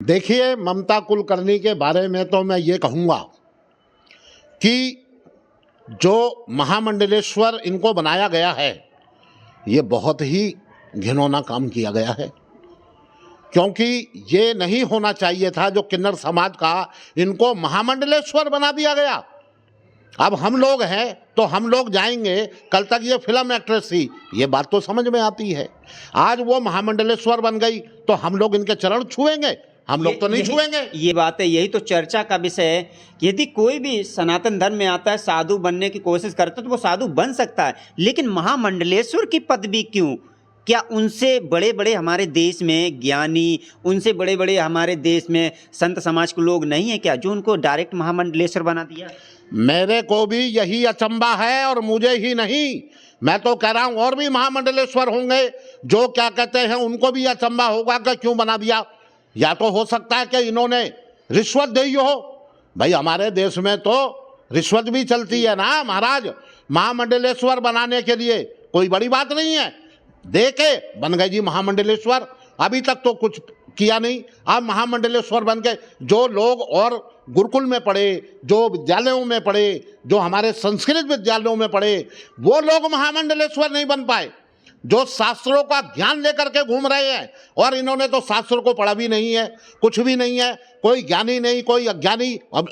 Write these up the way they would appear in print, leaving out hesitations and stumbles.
देखिए, ममता कुलकर्णी के बारे में तो मैं ये कहूँगा कि जो महामंडलेश्वर इनको बनाया गया है, ये बहुत ही घिनौना काम किया गया है, क्योंकि ये नहीं होना चाहिए था। जो किन्नर समाज का इनको महामंडलेश्वर बना दिया गया। अब हम लोग हैं तो हम लोग जाएंगे, कल तक ये फिल्म एक्ट्रेस थी, ये बात तो समझ में आती है। आज वो महामंडलेश्वर बन गई तो हम लोग इनके चरण छुएंगे? हम लोग तो नहीं छुएंगे। ये बात है, यही तो चर्चा का विषय है कि यदि कोई भी सनातन धर्म में आता है, साधु बनने की कोशिश करता है तो वो साधु बन सकता है, लेकिन महामंडलेश्वर की पदवी क्यों? क्या उनसे बड़े बड़े हमारे देश में ज्ञानी, उनसे बड़े बड़े हमारे देश में संत समाज के लोग नहीं है क्या, जो उनको डायरेक्ट महामंडलेश्वर बना दिया? मेरे को भी यही अचंभा है, और मुझे ही नहीं, मैं तो कह रहा हूं और भी महामंडलेश्वर होंगे जो क्या कहते हैं उनको भी अचंभा होगा कि क्यों बना दिया। या तो हो सकता है कि इन्होंने रिश्वत दी हो। भाई हमारे देश में तो रिश्वत भी चलती है ना महाराज। महामंडलेश्वर बनाने के लिए कोई बड़ी बात नहीं है, दे के बन गए जी महामंडलेश्वर। अभी तक तो कुछ किया नहीं, अब महामंडलेश्वर बन के जो लोग और गुरुकुल में पढ़े, जो विद्यालयों में पढ़े, जो हमारे संस्कृत विद्यालयों में पढ़े, वो लोग महामंडलेश्वर नहीं बन पाए। जो शास्त्रों का ज्ञान लेकर के घूम रहे हैं, और इन्होंने तो शास्त्रों को पढ़ा भी नहीं है, कुछ भी नहीं है, कोई ज्ञानी नहीं, कोई अज्ञानी। अब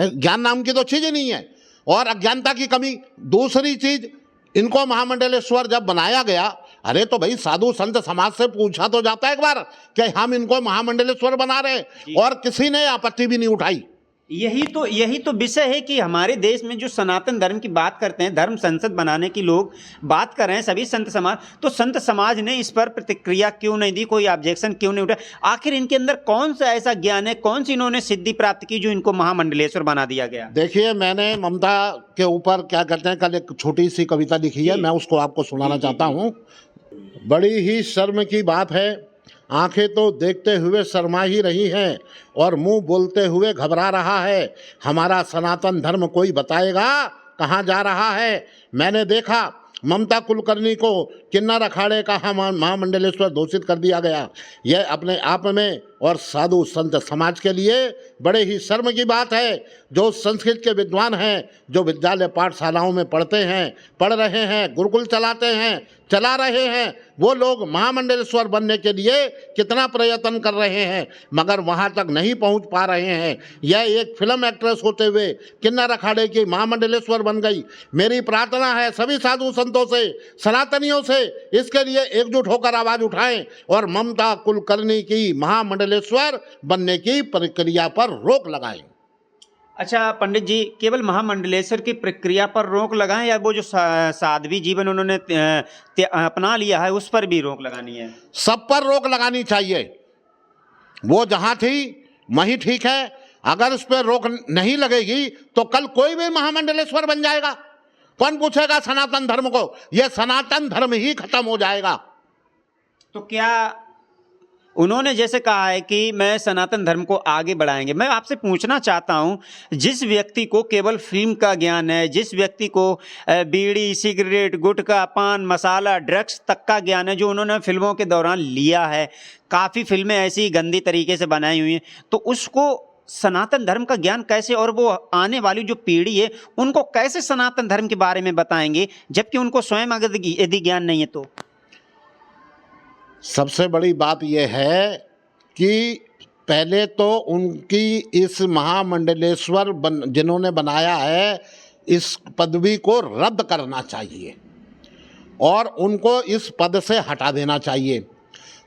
ज्ञान नाम की तो चीज़ ही नहीं है, और अज्ञानता की कमी। दूसरी चीज़, इनको महामंडलेश्वर जब बनाया गया, अरे तो भाई साधु संत समाज से पूछा तो जाता है एक बार कि हम इनको महामंडलेश्वर बना रहे हैं, और किसी ने आपत्ति भी नहीं उठाई। यही तो विषय है कि हमारे देश में जो सनातन धर्म की बात करते हैं, धर्म संसद बनाने की लोग बात कर रहे हैं सभी संत समाज, तो संत समाज ने इस पर प्रतिक्रिया क्यों नहीं दी, कोई ऑब्जेक्शन क्यों नहीं उठा? आखिर इनके अंदर कौन सा ऐसा ज्ञान है, कौन सी इन्होंने सिद्धि प्राप्त की जो इनको महामंडलेश्वर बना दिया गया? देखिए, मैंने ममता के ऊपर क्या कहते हैं कल एक छोटी सी कविता लिखी है, मैं उसको आपको सुनाना चाहता हूँ। बड़ी ही शर्म की बात है, आंखें तो देखते हुए शर्मा ही रही हैं और मुंह बोलते हुए घबरा रहा है। हमारा सनातन धर्म कोई बताएगा कहाँ जा रहा है? मैंने देखा ममता कुलकर्णी को किन्नर अखाड़े का महामंडलेश्वर घोषित कर दिया गया। यह अपने आप में और साधु संत समाज के लिए बड़े ही शर्म की बात है। जो संस्कृत के विद्वान हैं, जो विद्यालय पाठशालाओं में पढ़ते हैं, पढ़ रहे हैं, गुरुकुल चलाते हैं, चला रहे हैं, वो लोग महामंडलेश्वर बनने के लिए कितना प्रयत्न कर रहे हैं, मगर वहाँ तक नहीं पहुँच पा रहे हैं। यह एक फिल्म एक्ट्रेस होते हुए किन्नर अखाड़े की महामंडलेश्वर बन गई। मेरी प्रार्थना है सभी साधु संतों से, सनातनियों से, इसके लिए एकजुट होकर आवाज़ उठाएं और ममता कुलकर्णी की महामंडलेश्वर बनने की प्रक्रिया पर रोक लगाएं। अच्छा पंडित जी, केवल महामंडलेश्वर की प्रक्रिया पर रोक लगाएं या वो जो साध्वी जीवन उन्होंने अपना लिया है उस पर भी रोक लगानी है? सब पर रोक लगानी चाहिए। वो जहाँ थी वहीं ठीक है। अगर इस पर रोक नहीं लगेगी तो कल कोई भी महामंडलेश्वर बन जाएगा। कौन पूछेगा सनातन धर्म को? यह सनातन धर्म ही खत्म हो जाएगा। तो क्या उन्होंने जैसे कहा है कि मैं सनातन धर्म को आगे बढ़ाएंगे, मैं आपसे पूछना चाहता हूं, जिस व्यक्ति को केवल फिल्म का ज्ञान है, जिस व्यक्ति को बीड़ी, सिगरेट, गुटखा, पान मसाला, ड्रग्स तक का ज्ञान है, जो उन्होंने फिल्मों के दौरान लिया है, काफ़ी फिल्में ऐसी गंदी तरीके से बनाई हुई हैं, तो उसको सनातन धर्म का ज्ञान कैसे, और वो आने वाली जो पीढ़ी है उनको कैसे सनातन धर्म के बारे में बताएंगे, जबकि उनको स्वयं अगर यदि ज्ञान नहीं है तो? सबसे बड़ी बात यह है कि पहले तो उनकी इस महामंडलेश्वर जिन्होंने बनाया है, इस पदवी को रद्द करना चाहिए और उनको इस पद से हटा देना चाहिए,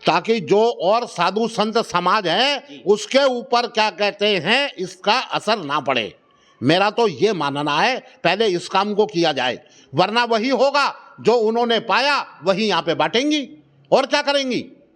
ताकि जो और साधु संत समाज है उसके ऊपर क्या कहते हैं इसका असर ना पड़े। मेरा तो ये मानना है, पहले इस काम को किया जाए, वरना वही होगा जो उन्होंने पाया वही यहाँ पे बांटेंगी, और क्या करेंगी।